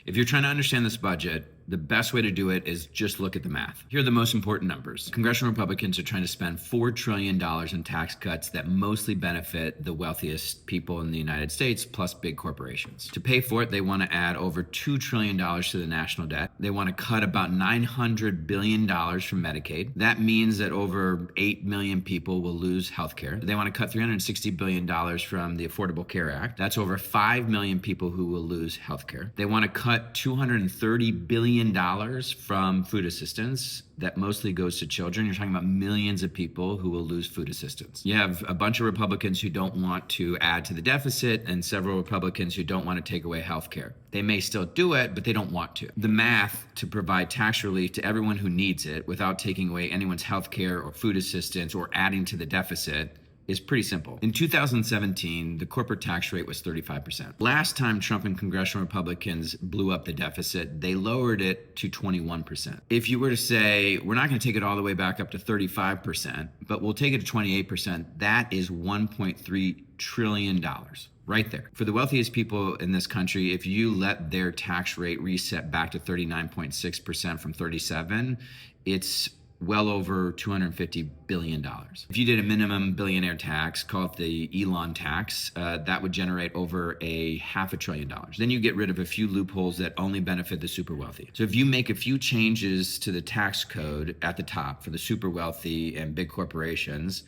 If you're trying to understand this budget, the best way to do it is just look at the math. Here are the most important numbers. Congressional Republicans are trying to spend $4 trillion in tax cuts that mostly benefit the wealthiest people in the United States, plus big corporations. To pay for it, they want to add over $2 trillion to the national debt. They want to cut about $900 billion from Medicaid. That means that over 8 million people will lose health care. They want to cut $360 billion from the Affordable Care Act. That's over 5 million people who will lose health care. They want to cut $230 billion from food assistance that mostly goes to children. You're talking about millions of people who will lose food assistance. You have a bunch of Republicans who don't want to add to the deficit and several Republicans who don't want to take away health care. They may still do it, but they don't want to. The math to provide tax relief to everyone who needs it without taking away anyone's health care or food assistance or adding to the deficit is pretty simple. In 2017, the corporate tax rate was 35%. Last time Trump and congressional Republicans blew up the deficit, they lowered it to 21%. If you were to say, we're not going to take it all the way back up to 35%, but we'll take it to 28%, that is $1.3 trillion. Right there. For the wealthiest people in this country, if you let their tax rate reset back to 39.6% from 37, it's well over $250 billion. If you did a minimum billionaire tax, call it the Elon tax, that would generate over $500 billion. Then you get rid of a few loopholes that only benefit the super wealthy. So if you make a few changes to the tax code at the top for the super wealthy and big corporations,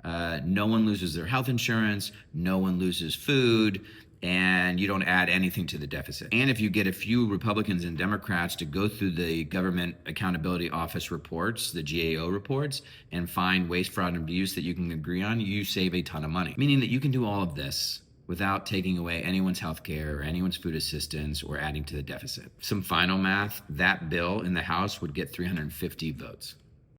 no one loses their health insurance, no one loses food, and you don't add anything to the deficit. And if you get a few Republicans and Democrats to go through the Government Accountability Office reports, the GAO reports, and find waste, fraud, and abuse that you can agree on, you save a ton of money. Meaning that you can do all of this without taking away anyone's health care or anyone's food assistance or adding to the deficit. Some final math, that bill in the House would get 350 votes.